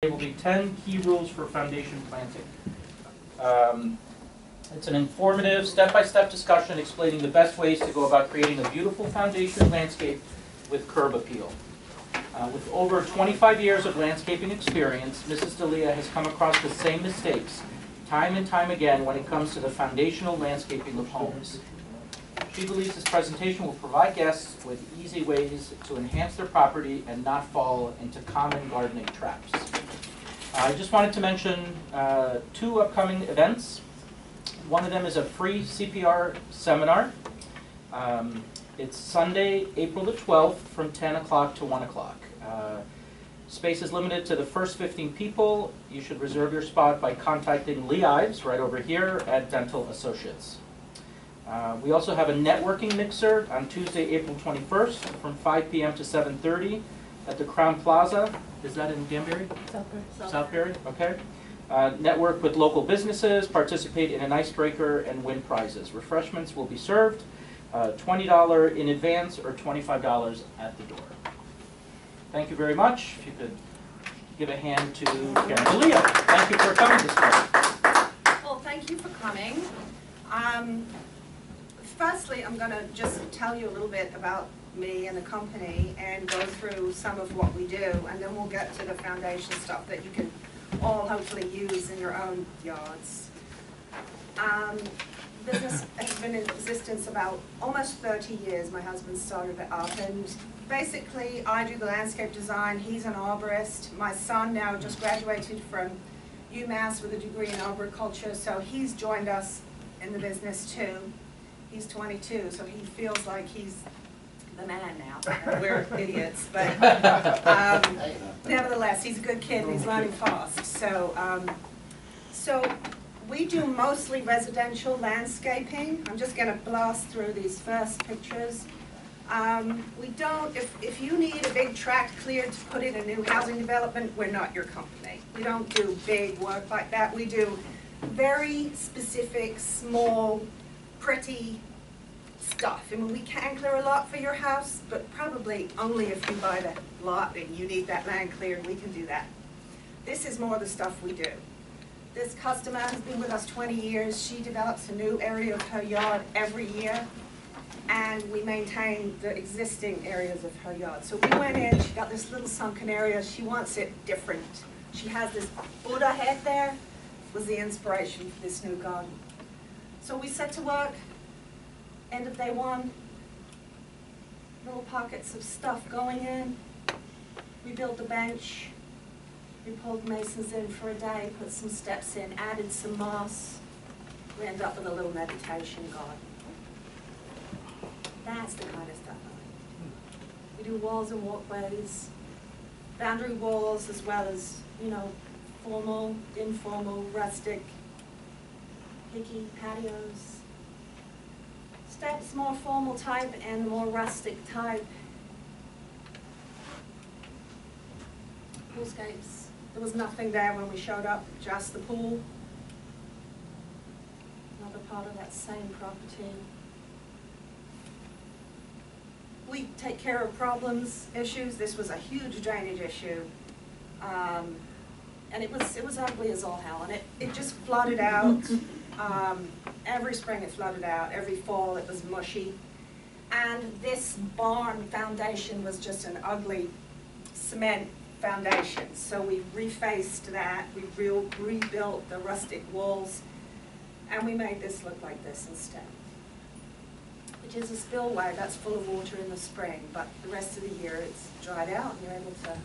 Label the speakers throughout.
Speaker 1: There will be 10 key rules for foundation planting. It's an informative, step-by-step discussion explaining the best ways to go about creating a beautiful foundation landscape with curb appeal. With over 25 years of landscaping experience, Mrs. Delia has come across the same mistakes time and time again when it comes to the foundational landscaping of homes. She believes this presentation will provide guests with easy ways to enhance their property and not fall into common gardening traps. I just wanted to mention two upcoming events. One of them is a free CPR seminar. It's Sunday, April the 12th from 10 o'clock to 1 o'clock. Space is limited to the first 15 people. You should reserve your spot by contacting Lee Ives right over here at Dental Associates. We also have a networking mixer on Tuesday, April 21st from 5 p.m. to 7:30 at the Crown Plaza. Is that in Danbury? Southbury, okay. Network with local businesses, participate in an icebreaker, and win prizes. Refreshments will be served, $20 in advance or $25 at the door. Thank you very much. If you could give a hand to Karen Delia. Thank you for coming this morning.
Speaker 2: Well, thank you for coming. Firstly, I'm going to just tell you a little bit about me and the company and go through some of what we do, and then we'll get to the foundation stuff that you can all hopefully use in your own yards. Business has been in existence about almost 30 years. My husband started it up, and basically I do the landscape design. He's an arborist. My son now just graduated from UMass with a degree in arboriculture, so he's joined us in the business too. He's 22, so he feels like he's the man now. We're idiots, but nevertheless, he's a good kid and he's learning fast. So we do mostly residential landscaping. I'm just going to blast through these first pictures. We don't, if you need a big tract cleared to put in a new housing development, we're not your company. We don't do big work like that. We do very specific, small, pretty stuff. I mean, we can clear a lot for your house, but probably only if you buy the lot and you need that land cleared, we can do that. This is more the stuff we do. This customer has been with us 20 years. She develops a new area of her yard every year, and we maintain the existing areas of her yard. So we went in, she got this little sunken area. She wants it different. She has this Buddha head there, was the inspiration for this new garden. So we set to work. End of day one, little pockets of stuff going in. We built the bench. We pulled masons in for a day, put some steps in, added some moss. We end up with a little meditation garden. That's the kind of stuff I like. We do walls and walkways, boundary walls, as well as, you know, formal, informal, rustic, hickey patios. Steps, more formal type and more rustic type. Poolscapes. There was nothing there when we showed up, just the pool. Another part of that same property. We take care of problems, issues. This was a huge drainage issue. And it was ugly as all hell, and it just flooded out. Every spring it flooded out, every fall it was mushy. And this barn foundation was just an ugly cement foundation. So we refaced that, we rebuilt the rustic walls, and we made this look like this instead. Which is a spillway that's full of water in the spring, but the rest of the year it's dried out and you're able to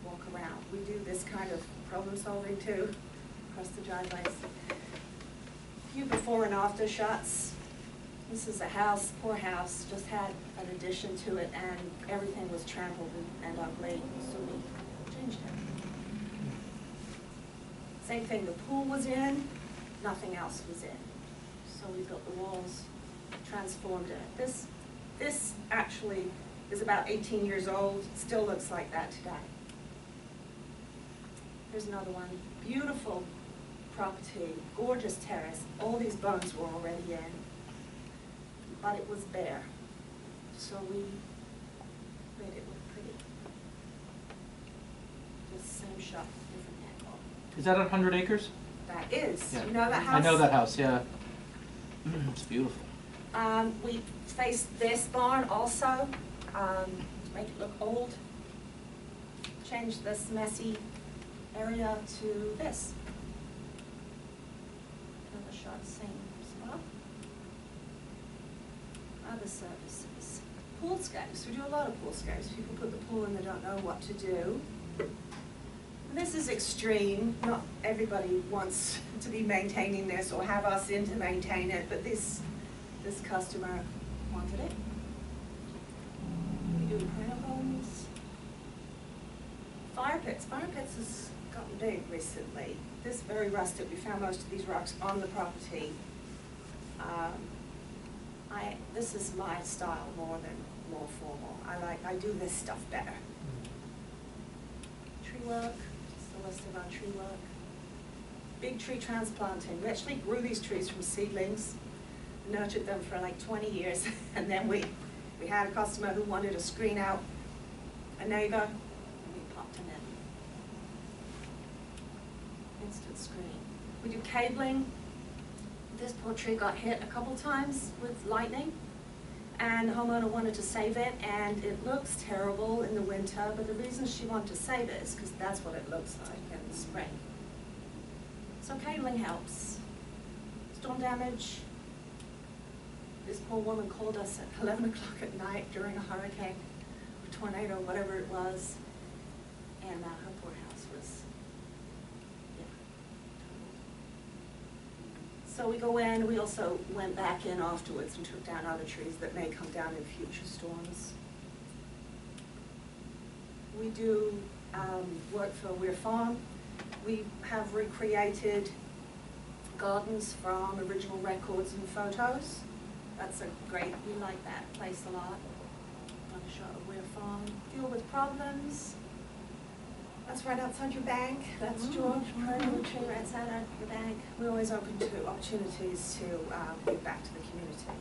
Speaker 2: walk around. We do this kind of problem solving too, across the driveways. Few before and after shots. This is a house, poor house, just had an addition to it, and everything was trampled and ugly, so we changed it. Same thing, the pool was in, nothing else was in. So we built the walls, transformed it. This actually is about 18 years old, still looks like that today. Here's another one, beautiful property, gorgeous terrace. All these bones were already in, but it was bare. So we made it look pretty. same shot, different angle.
Speaker 1: Is that on 100 Acres?
Speaker 2: That is.
Speaker 1: Yeah.
Speaker 2: You know that house?
Speaker 1: I know that house, yeah. It's beautiful.
Speaker 2: We faced this barn also, to make it look old. Changed this messy area to this. Another shot, same spot. Other services. Poolscapes. We do a lot of poolscapes. People put the pool in, they don't know what to do. And this is extreme. Not everybody wants to be maintaining this or have us in to maintain it, but this customer wanted it. We do printer homes. Fire pits. Fire pits has gotten big recently. This is very rustic. We found most of these rocks on the property. This is my style more formal. I do this stuff better. Tree work, just a list of our tree work. Big tree transplanting. We actually grew these trees from seedlings, nurtured them for like 20 years, and then we had a customer who wanted to screen out a neighbor, and we popped him in. Instant screen. We do cabling. This poor tree got hit a couple times with lightning, and the homeowner wanted to save it, and it looks terrible in the winter, but the reason she wanted to save it is because that's what it looks like in the spring. So cabling helps. Storm damage. This poor woman called us at 11 o'clock at night during a hurricane, or tornado, whatever it was, and her poor house was, yeah, totaled. So we go in, we also went back in afterwards and took down other trees that may come down in future storms. We do work for Weir Farm. We have recreated gardens from original records and photos. That's great, we like that place a lot. Another shot of Weir Farm. Deal with problems. That's right outside your bank. That's George, Prairie Tree right outside your bank. We're always open to opportunities to give back to the community.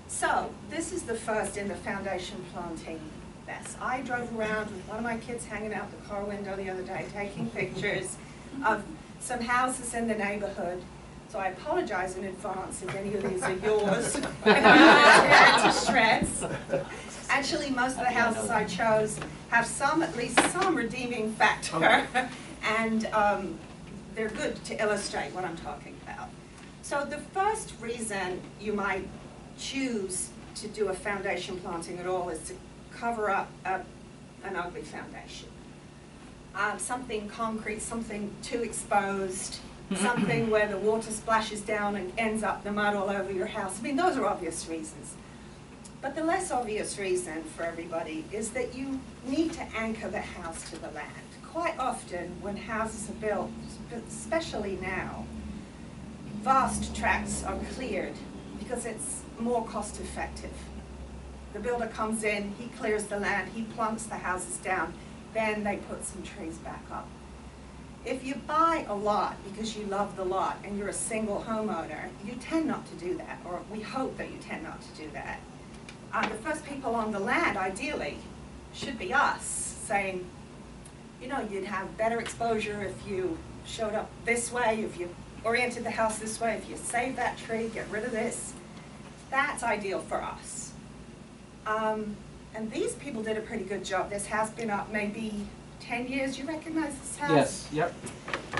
Speaker 2: So, this is the first in the foundation planting mess. I drove around with one of my kids hanging out the car window the other day, taking pictures of some houses in the neighborhood. So I apologize in advance if any of these are yours. To shreds. Actually, most of the houses I chose have at least some redeeming factor, and they're good to illustrate what I'm talking about. So the first reason you might choose to do a foundation planting at all is to cover up an ugly foundation. Something concrete, something too exposed, something where the water splashes down and ends up the mud all over your house. I mean, those are obvious reasons. But the less obvious reason for everybody is that you need to anchor the house to the land. Quite often when houses are built, especially now, vast tracts are cleared because it's more cost effective. The builder comes in, he clears the land, he plunks the houses down, then they put some trees back up. If you buy a lot because you love the lot and you're a single homeowner, you tend not to do that, or we hope that you tend not to do that. The first people on the land, ideally, should be us, saying, you know, you'd have better exposure if you showed up this way, if you oriented the house this way, if you saved that tree, get rid of this. That's ideal for us. And these people did a pretty good job. This house been up maybe 10 years. You recognize this house?
Speaker 1: Yes, yep.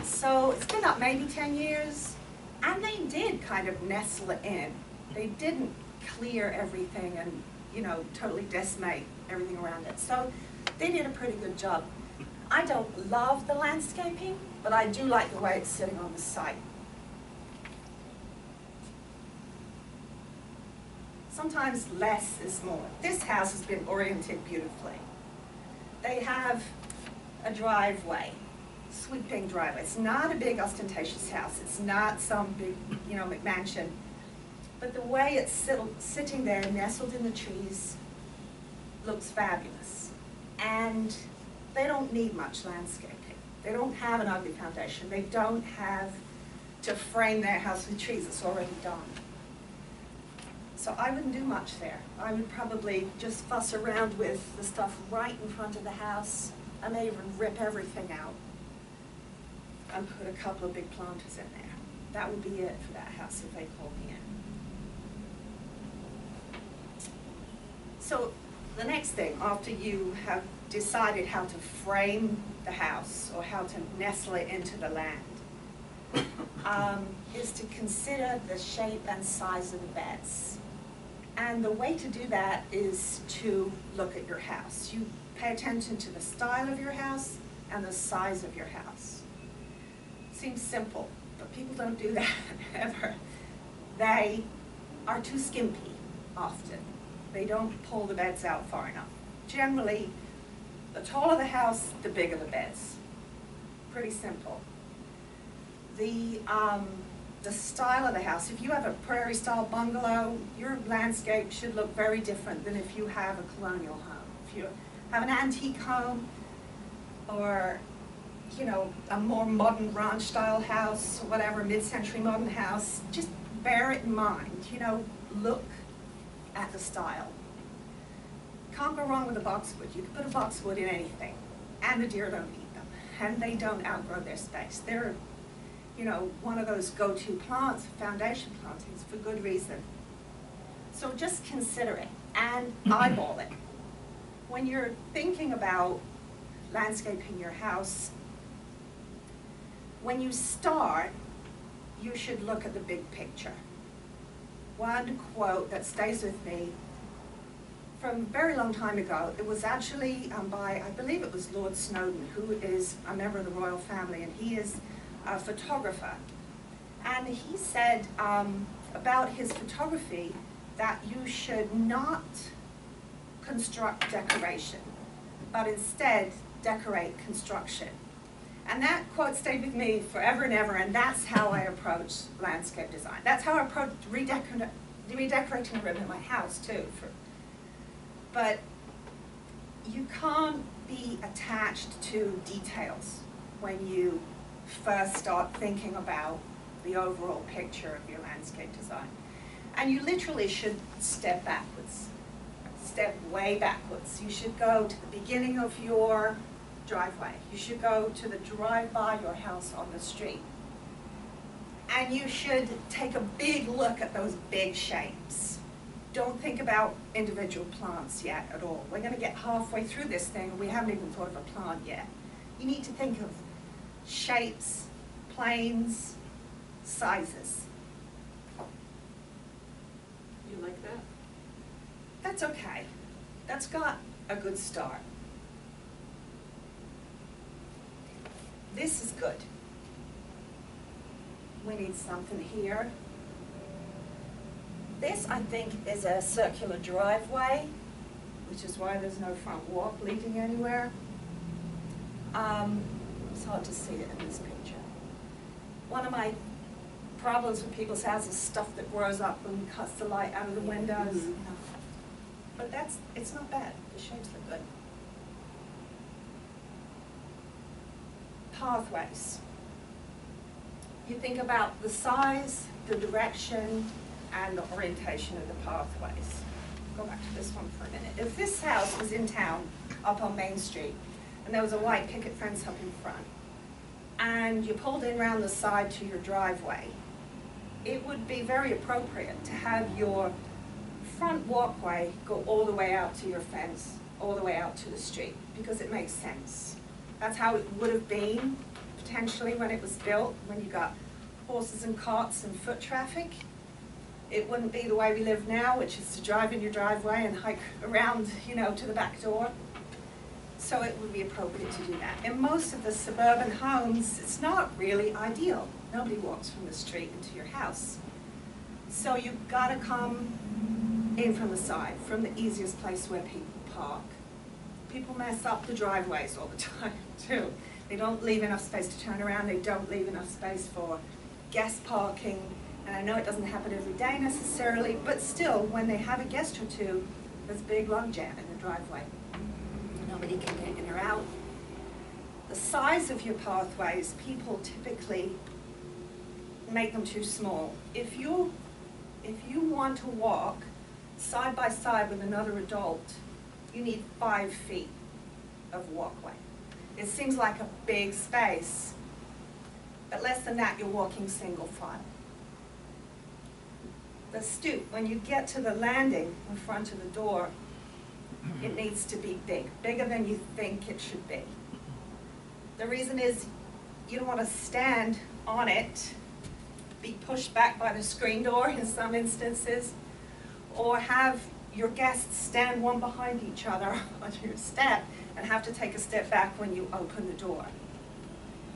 Speaker 2: So it's been up maybe 10 years, and they did kind of nestle it in. They didn't clear everything and, you know, totally decimate everything around it. So they did a pretty good job. I don't love the landscaping, but I do like the way it's sitting on the site. Sometimes less is more. This house has been oriented beautifully. They have a driveway, sweeping driveway. It's not a big ostentatious house. It's not some big, you know, McMansion. But the way it's sitting there, nestled in the trees, looks fabulous. And they don't need much landscaping. They don't have an ugly foundation. They don't have to frame their house with trees. It's already done. So I wouldn't do much there. I would probably just fuss around with the stuff right in front of the house, I may even rip everything out and put a couple of big planters in there. That would be it for that house if they called me in. So the next thing, after you have decided how to frame the house or how to nestle it into the land, is to consider the shape and size of the beds. And the way to do that is to look at your house. You pay attention to the style of your house and the size of your house. Seems simple, but people don't do that ever. They are too skimpy often. They don't pull the beds out far enough. Generally, the taller the house, the bigger the beds. Pretty simple. The style of the house, if you have a prairie style bungalow, your landscape should look very different than if you have a colonial home. If you have an antique home or, you know, a more modern ranch style house, or whatever, mid-century modern house, just bear it in mind, you know, look at the style. Can't go wrong with a boxwood. You can put a boxwood in anything, and the deer don't eat them, and they don't outgrow their space. They're, you know, one of those go-to plants, foundation plantings, for good reason. So just consider it and eyeball it. When you're thinking about landscaping your house, when you start, you should look at the big picture. One quote that stays with me from a very long time ago, it was actually by, I believe it was Lord Snowdon, who is a member of the royal family, and he is a photographer. And he said about his photography that you should not construct decoration, but instead decorate construction. And that quote stayed with me forever and ever, and that's how I approach landscape design. That's how I approach redecorating the room in my house too. But you can't be attached to details when you first start thinking about the overall picture of your landscape design. And you literally should step backwards, step way backwards. You should go to the beginning of your driveway. You should go to the drive by your house on the street. And you should take a big look at those big shapes. Don't think about individual plants yet at all. We're going to get halfway through this thing and we haven't even thought of a plant yet. You need to think of shapes, planes, sizes.
Speaker 3: You like that?
Speaker 2: That's okay. That's got a good start. This is good. We need something here. This, I think, is a circular driveway, which is why there's no front walk leading anywhere. It's hard to see it in this picture. One of my problems with people's houses is stuff that grows up and cuts the light out of the windows. You know. But it's not bad. The shapes look good. Pathways. You think about the size, the direction, and the orientation of the pathways. Go back to this one for a minute. If this house was in town, up on Main Street, and there was a white picket fence up in front, and you pulled in around the side to your driveway, it would be very appropriate to have your front walkway go all the way out to your fence, all the way out to the street, because it makes sense. That's how it would have been, potentially, when it was built, when you got horses and carts and foot traffic. It wouldn't be the way we live now, which is to drive in your driveway and hike around, you know, to the back door. So it would be appropriate to do that. In most of the suburban homes, it's not really ideal. Nobody walks from the street into your house. So you've got to come in from the side, from the easiest place where people park. People mess up the driveways all the time, too. They don't leave enough space to turn around. They don't leave enough space for guest parking. And I know it doesn't happen every day necessarily, but still, when they have a guest or two, there's a big log jam in the driveway. Nobody can get in or out. The size of your pathways, people typically make them too small. If you want to walk side by side with another adult, you need 5 feet of walkway. It seems like a big space, but less than that, you're walking single file. The stoop, when you get to the landing in front of the door, it needs to be big, bigger than you think it should be. The reason is you don't want to stand on it, be pushed back by the screen door in some instances, or have your guests stand one behind each other on your step and have to take a step back when you open the door.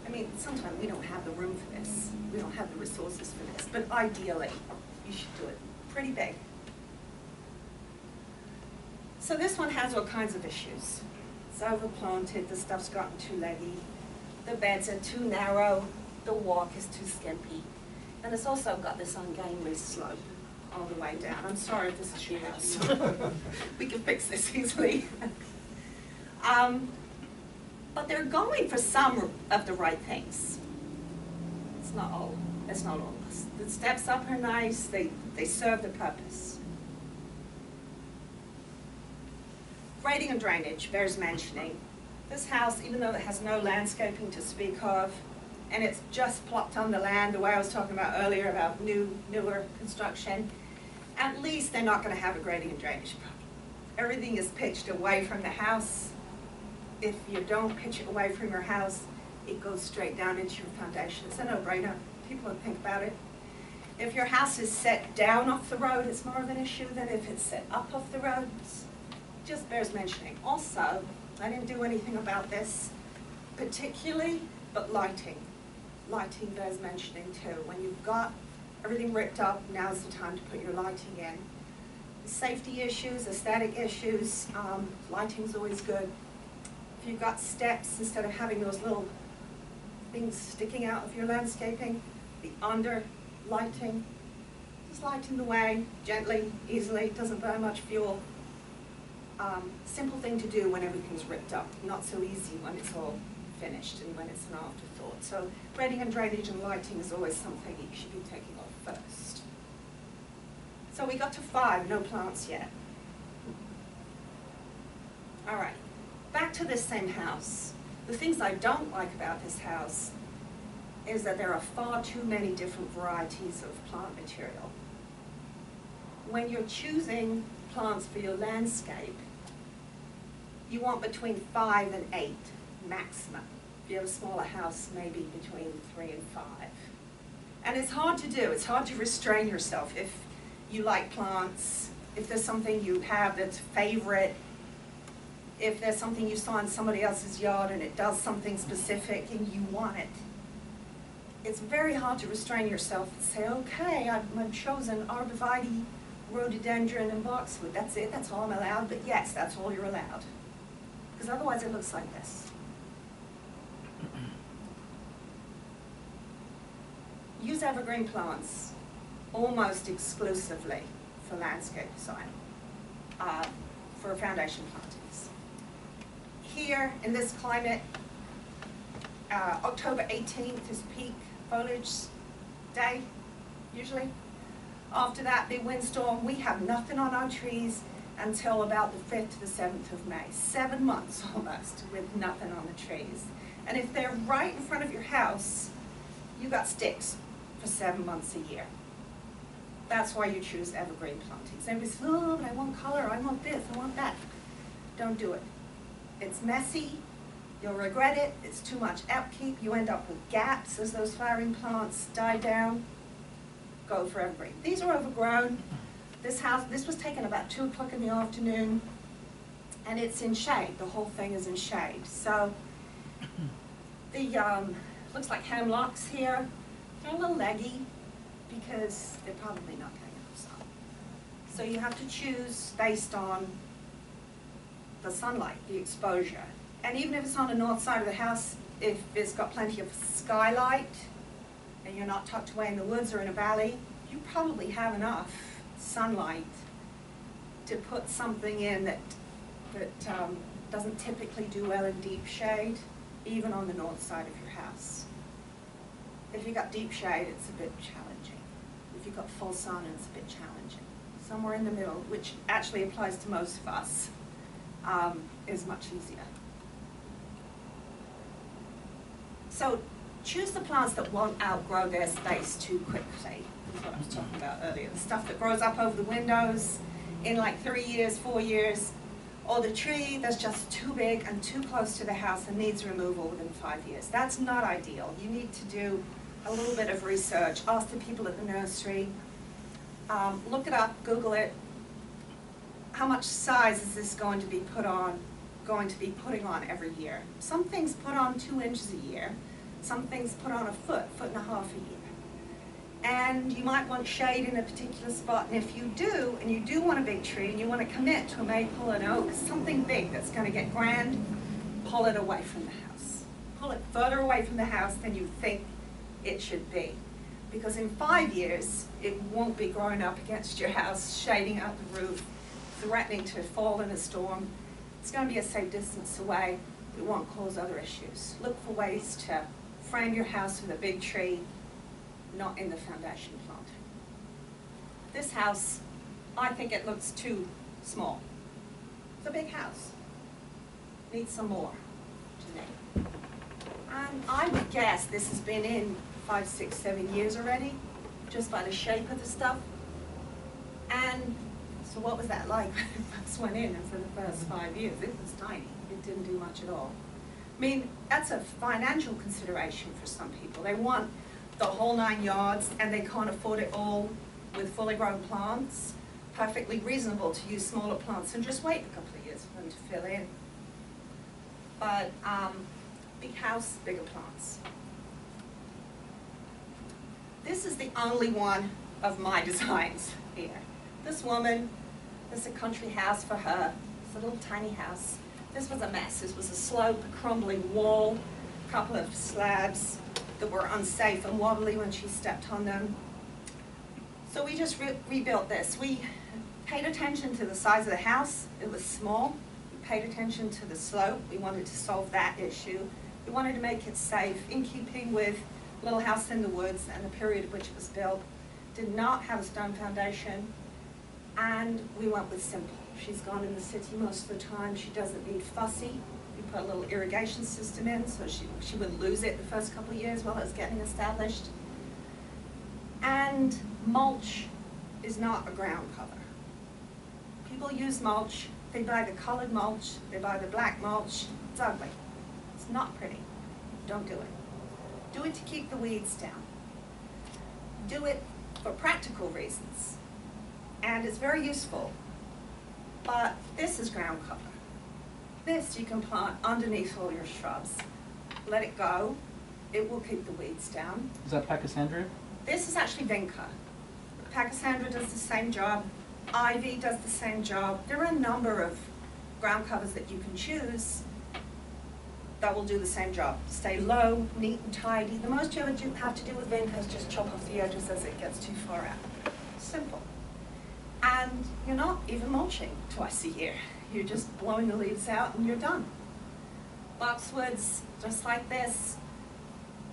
Speaker 2: I mean, sometimes we don't have the room for this. We don't have the resources for this, but ideally, you should do it pretty big. So this one has all kinds of issues. It's overplanted, the stuff's gotten too leggy, the beds are too narrow, the walk is too skimpy, and it's also got this ungainly slope all the way down. I'm sorry if this is your house. We can fix this easily. But they're going for some of the right things. It's not all. It's not all. The steps up are nice. They serve the purpose. Grading and drainage bears mentioning. This house, even though it has no landscaping to speak of, and it's just plopped on the land, the way I was talking about earlier about newer construction, at least they're not going to have a grading and drainage problem. Everything is pitched away from the house. If you don't pitch it away from your house, it goes straight down into your foundation. It's a no-brainer. People don't think about it. If your house is set down off the road, it's more of an issue than if it's set up off the road. It just bears mentioning. Also, I didn't do anything about this particularly, but lighting. Lighting bears mentioning too. When you've got everything ripped up, now's the time to put your lighting in. Safety issues, aesthetic issues, lighting's always good. If you've got steps, instead of having those little things sticking out of your landscaping, the under lighting, just lighting the way, gently, easily, doesn't burn much fuel. Simple thing to do when everything's ripped up, not so easy when it's all finished and when it's an afterthought. So grading and drainage and lighting is always something you should be taking off first. So we got to 5, no plants yet. All right, back to this same house. The things I don't like about this house is that there are far too many different varieties of plant material. When you're choosing plants for your landscape, you want between 5 and 8 maximum. If you have a smaller house, maybe between 3 and 5. And it's hard to do. It's hard to restrain yourself if you like plants, if there's something you have that's a favorite, if there's something you saw in somebody else's yard and it does something specific and you want it. It's very hard to restrain yourself and say, okay, I've chosen arborvitae, rhododendron, and boxwood. That's it, that's all I'm allowed, but yes, that's all you're allowed. Because otherwise it looks like this. Use evergreen plants almost exclusively for landscape design, for foundation plantings. Here in this climate, October 18th is peak foliage day, usually. After that big windstorm, we have nothing on our trees until about the 5th to the 7th of May. 7 months almost with nothing on the trees. And if they're right in front of your house, you got sticks for 7 months a year. That's why you choose evergreen plantings. Everybody says, oh, but I want color, I want this, I want that. Don't do it. It's messy, you'll regret it, it's too much upkeep, you end up with gaps as those flowering plants die down. Go for evergreen. These are overgrown. This house, this was taken about 2 o'clock in the afternoon, and it's in shade. The whole thing is in shade. So the looks like hemlocks here. They're a little leggy because they're probably not getting enough sun. So you have to choose based on the sunlight, the exposure. And even if it's on the north side of the house, if it's got plenty of skylight and you're not tucked away in the woods or in a valley, you probably have enough sunlight to put something in that doesn't typically do well in deep shade, even on the north side of your house. If you've got deep shade, it's a bit challenging. If you've got full sun, it's a bit challenging. Somewhere in the middle, which actually applies to most of us, is much easier. So choose the plants that won't outgrow their space too quickly. That's what I was talking about earlier. The stuff that grows up over the windows in like 3 years, 4 years, or the tree that's just too big and too close to the house and needs removal within 5 years. That's not ideal. You need to do a little bit of research. Ask the people at the nursery. Look it up, Google it. How much size is this going to be putting on every year? Some things put on 2 inches a year. Some things put on a foot and a half a year. And you might want shade in a particular spot, and if you do, and you do want a big tree, and you want to commit to a maple and oak, something big that's going to get grand, pull it away from the house. Pull it further away from the house than you think it should be. Because in 5 years, it won't be growing up against your house, shading out the roof, threatening to fall in a storm. It's going to be a safe distance away. It won't cause other issues. Look for ways to frame your house with a big tree, not in the foundation plant. This house, I think it looks too small. It's a big house. Needs some more to me. And I would guess this has been in 5, 6, 7 years already, just by the shape of the stuff. And so what was that like when it first went in and for the first 5 years? It was tiny. It didn't do much at all. I mean, that's a financial consideration for some people. They want the whole 9 yards and they can't afford it all with fully grown plants. Perfectly reasonable to use smaller plants and just wait a couple of years for them to fill in. But big house, bigger plants. This is the only one of my designs here. This woman, this is a country house for her. It's a little tiny house. This was a mess. This was a slope, a crumbling wall, a couple of slabs that were unsafe and wobbly when she stepped on them. So we just rebuilt this. We paid attention to the size of the house. It was small. We paid attention to the slope. We wanted to solve that issue. We wanted to make it safe, in keeping with Little House in the Woods and the period at which it was built. Did not have a stone foundation, and we went with simple. She's gone in the city most of the time. She doesn't need fussy. We put a little irrigation system in so she wouldn't lose it the first couple of years while it was getting established. And mulch is not a ground cover. People use mulch. They buy the colored mulch. They buy the black mulch. It's ugly. It's not pretty. Don't do it. Do it to keep the weeds down. Do it for practical reasons. And it's very useful. But this is ground cover. This you can plant underneath all your shrubs. Let it go. It will keep the weeds down.
Speaker 1: Is that Pachysandria?
Speaker 2: This is actually vinca. Pachysandria does the same job. Ivy does the same job. There are a number of ground covers that you can choose that will do the same job. Stay low, neat and tidy. The most you ever have to do with vinca is just chop off the edges as it gets too far out. Simple. And you're not even mulching twice a year. You're just blowing the leaves out and you're done. Boxwoods, just like this.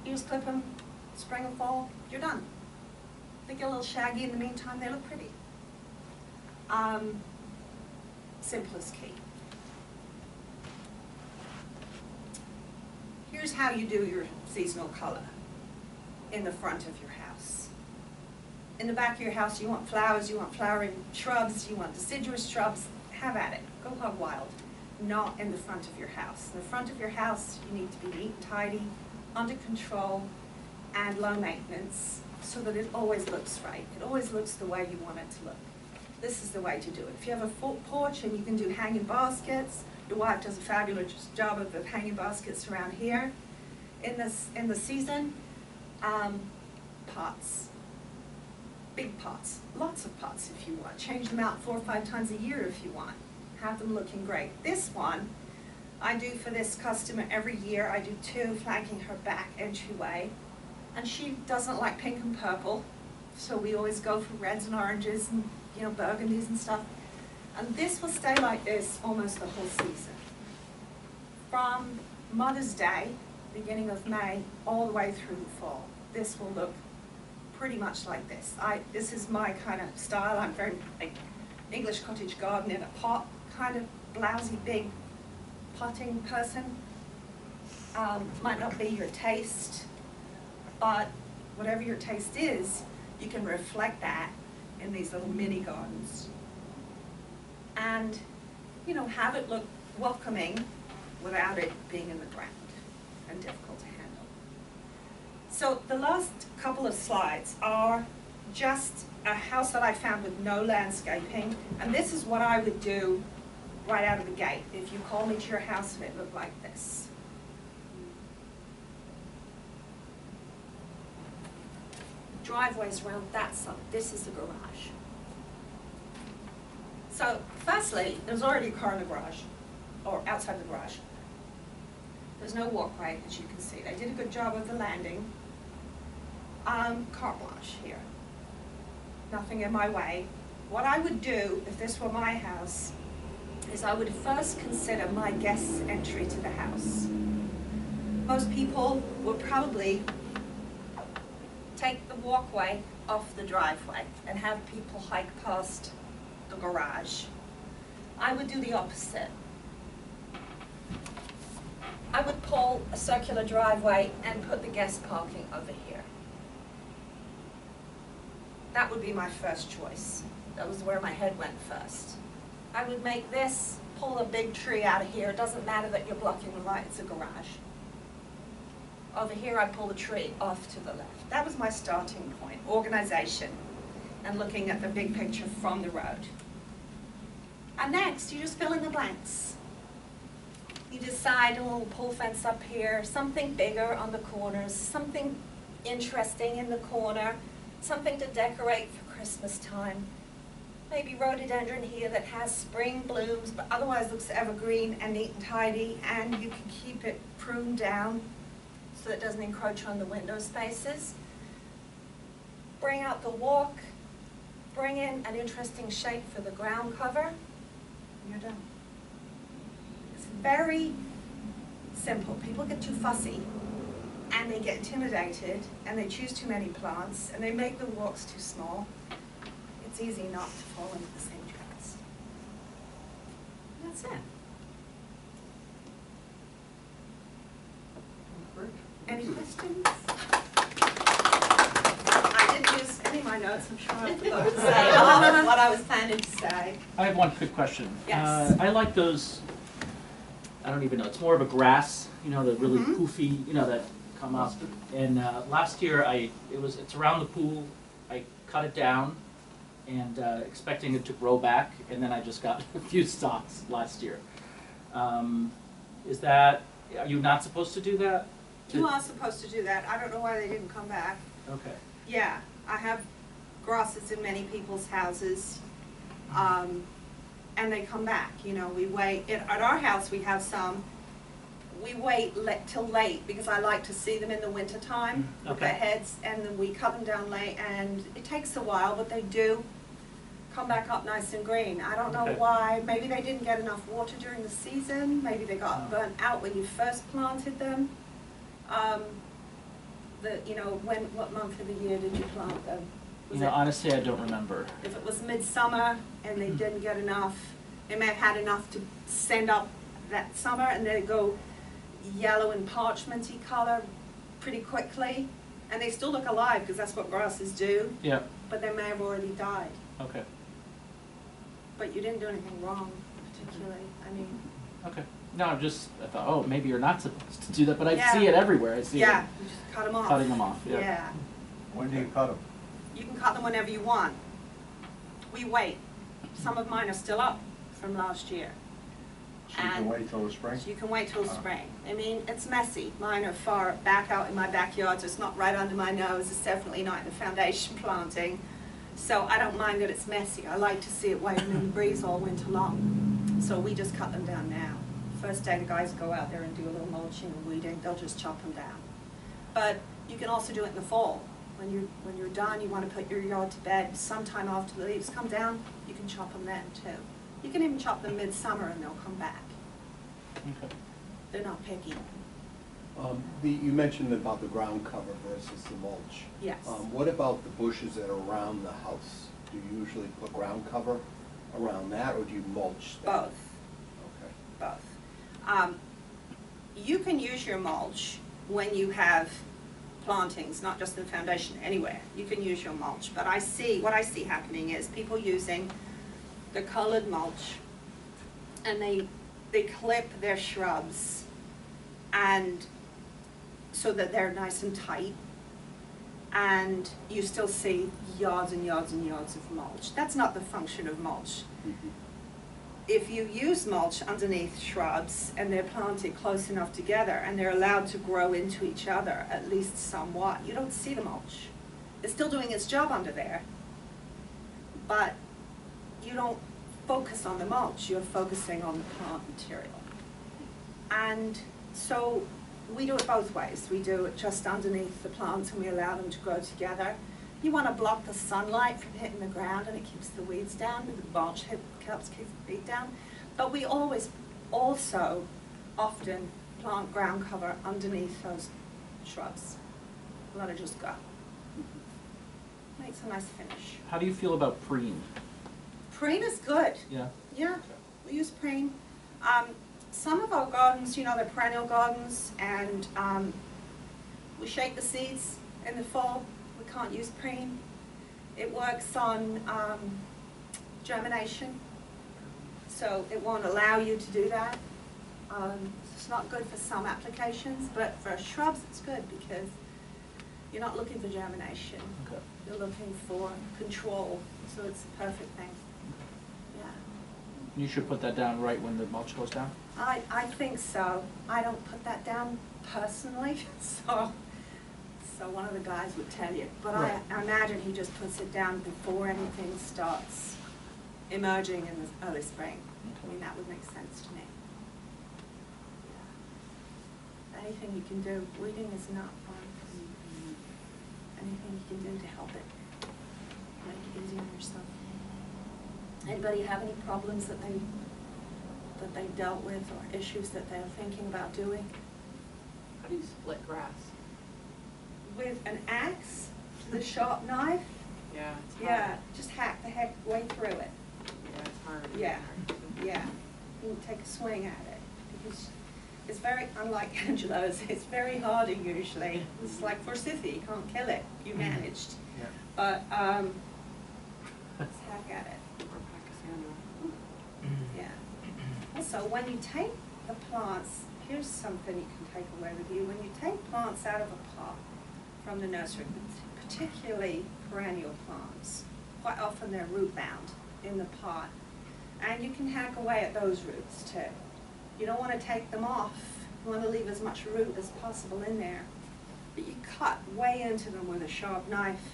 Speaker 2: You just clip them, spring and fall, you're done. They get a little shaggy in the meantime, they look pretty. Simple is key. Here's how you do your seasonal color in the front of your house. In the back of your house, you want flowers, you want flowering shrubs, you want deciduous shrubs, have at it. Go hog wild. Not in the front of your house. In the front of your house, you need to be neat and tidy, under control, and low maintenance, so that it always looks right. It always looks the way you want it to look. This is the way to do it. If you have a porch and you can do hanging baskets, your wife does a fabulous job of the hanging baskets around here. In the season, pots. Big pots, lots of pots if you want. Change them out 4 or 5 times a year if you want. Have them looking great. This one, I do for this customer every year. I do 2 flanking her back entryway. And she doesn't like pink and purple, so we always go for reds and oranges and burgundies and stuff. And this will stay like this almost the whole season. From Mother's Day, beginning of May, all the way through the fall. This will look pretty much like this. This is my kind of style. I'm very like English cottage garden in a pot, kind of blousy big potting person. might not be your taste, but whatever your taste is, you can reflect that in these little mini gardens. And, you know, have it look welcoming without it being in the ground and difficult to handle. So the last couple of slides are just a house that I found with no landscaping, and this is what I would do right out of the gate if you call me to your house and it looked like this. Driveways around that side. This is the garage. So firstly, there's already a car in the garage, or outside the garage. There's no walkway, as you can see. They did a good job of the landing. Carte blanche here. Nothing in my way. What I would do, if this were my house, is I would first consider my guest's entry to the house. Most people would probably take the walkway off the driveway and have people hike past the garage. I would do the opposite. I would pull a circular driveway and put the guest parking over here. That would be my first choice. That was where my head went first. I would make this, pull a big tree out of here. It doesn't matter that you're blocking the light, it's a garage. Over here, I pull the tree off to the left. That was my starting point, organization, and looking at the big picture from the road. And next, you just fill in the blanks. You decide a little pole fence up here, something bigger on the corners, something interesting in the corner, something to decorate for Christmas time. Maybe rhododendron here that has spring blooms, but otherwise looks evergreen and neat and tidy, and you can keep it pruned down so it doesn't encroach on the window spaces. Bring out the walk, bring in an interesting shape for the ground cover, and you're done. It's very simple. People get too fussy, and they get intimidated, and they choose too many plants, and they make the walks too small. It's easy not to fall into the same traps. And that's it. Any questions? I didn't use any of my notes. I'm sure I forgot to say all of what I was planning to say.
Speaker 1: I have one quick question.
Speaker 2: Yes.
Speaker 1: I like those, I don't even know, it's more of a grass, you know, the really poofy, you know, that come up. And last year, it's around the pool. I cut it down and expecting it to grow back, and then I just got a few stalks last year. Are you not supposed to do that?
Speaker 2: You are supposed to do that. I don't know why they didn't come back.
Speaker 1: Okay.
Speaker 2: Yeah, I have grasses in many people's houses, and they come back. You know, we wait. At our house, we have some. We wait till late because I like to see them in the winter time with their heads, and then we cut them down late, and it takes a while, but they do come back up nice and green. I don't know why. Maybe they didn't get enough water during the season. Maybe they got burnt out when you first planted them. What month of the year did you plant them?
Speaker 1: Honestly, I don't remember.
Speaker 2: If it was midsummer and they didn't get enough, they may have had enough to send up that summer, and they go yellow and parchmenty color pretty quickly, and they still look alive because that's what grasses do. Yeah. But they may have already died. Okay. But you didn't do anything wrong, particularly. I mean. Okay. No, I thought, oh, maybe you're not supposed to do that, but I see it everywhere. I see it. Yeah, you just cut them off.
Speaker 1: Cutting them off,
Speaker 2: Yeah.
Speaker 3: When do you cut them?
Speaker 2: You can cut them whenever you want. We wait. Some of mine are still up from last year.
Speaker 3: So you can wait till the spring?
Speaker 2: So you can wait till spring. I mean, it's messy. Mine are far back out in my backyard, so it's not right under my nose. It's definitely not in the foundation planting. So I don't mind that it's messy. I like to see it waving in the breeze all winter long. So we just cut them down now. First day the guys go out there and do a little mulching and weeding, they'll just chop them down. But you can also do it in the fall. When you're done, you want to put your yard to bed sometime after the leaves come down, you can chop them then too. You can even chop them midsummer and they'll come back. Okay. They're not picky.
Speaker 4: You mentioned about the ground cover versus the mulch.
Speaker 2: Yes.
Speaker 4: What about the bushes that are around the house? Do you usually put ground cover around that, or do you mulch that?
Speaker 2: Both.
Speaker 4: Okay.
Speaker 2: Both. you can use your mulch when you have plantings, not just in foundation, anywhere. You can use your mulch, but what I see happening is people using the colored mulch, and they clip their shrubs, and so that they're nice and tight, and you still see yards and yards and yards of mulch. That's not the function of mulch. If you use mulch underneath shrubs and they're planted close enough together and they're allowed to grow into each other, at least somewhat, you don't see the mulch. It's still doing its job under there, but you don't focus on the mulch, you're focusing on the plant material. And so we do it both ways. We do it just underneath the plants and we allow them to grow together. You want to block the sunlight from hitting the ground, and it keeps the weeds down. The mulch helps keep the weed down. But we always also often plant ground cover underneath those shrubs. Let it just go. Makes a nice finish.
Speaker 1: How do you feel about preen?
Speaker 2: Preen is good.
Speaker 1: Yeah.
Speaker 2: Yeah, we use preen. Some of our gardens, you know, they're perennial gardens, and we shake the seeds in the fall. We can't use preen. It works on germination, so it won't allow you to do that. It's not good for some applications, but for shrubs it's good because you're not looking for germination.
Speaker 1: Okay.
Speaker 2: You're looking for control, so it's the perfect thing. Yeah.
Speaker 1: You should put that down right when the mulch goes down?
Speaker 2: I think so. I don't put that down personally, so one of the guys would tell you. But
Speaker 1: Right.
Speaker 2: I imagine he just puts it down before anything starts emerging in the early spring. I mean, that would make sense to me. Yeah. Anything you can do, weeding is not fun. Anything you can do to help it, make it easier on yourself. Anybody have any problems that they dealt with, or issues that they're thinking about doing?
Speaker 5: How do you split grass?
Speaker 2: With an axe, the sharp knife,
Speaker 5: Yeah, it's hard.
Speaker 2: yeah, just hack the heck way through it.
Speaker 5: Yeah, it's hard.
Speaker 2: Yeah. Yeah, you can take a swing at it, because it's very, unlike Angelo's, it's very hardy usually. It's like forsythia, you can't kill it, you managed.
Speaker 3: Yeah.
Speaker 2: But, let's hack at it.
Speaker 5: Or Pakistan.
Speaker 2: Yeah. Also, when you take the plants, here's something you can take away with you. When you take plants out of a pot from the nursery, particularly perennial plants, quite often they're root bound in the pot. And you can hack away at those roots too. You don't want to take them off. You want to leave as much root as possible in there. But you cut way into them with a sharp knife.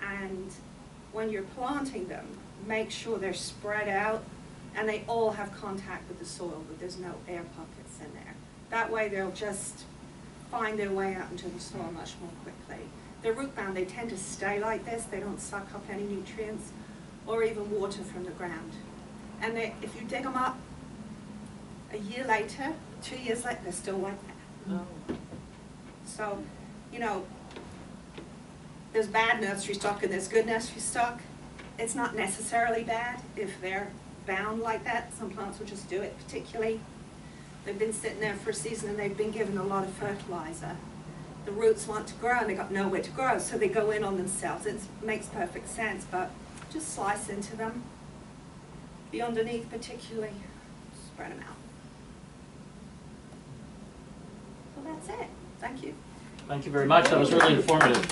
Speaker 2: And when you're planting them, make sure they're spread out and they all have contact with the soil, but there's no air pockets in there. That way they'll just find their way out into the soil much more quickly. They're root bound, they tend to stay like this, they don't suck up any nutrients or even water from the ground. And if you dig them up a year later, 2 years later, they're still like that.
Speaker 5: Oh.
Speaker 2: So, you know, there's bad nursery stock and there's good nursery stock. It's not necessarily bad if they're bound like that. Some plants will just do it, particularly. They've been sitting there for a season and they've been given a lot of fertilizer. The roots want to grow and they've got nowhere to grow, so they go in on themselves. It makes perfect sense, but just slice into them. The underneath particularly, spread them out. So that's it. Thank you.
Speaker 1: Thank you very much. That was really informative.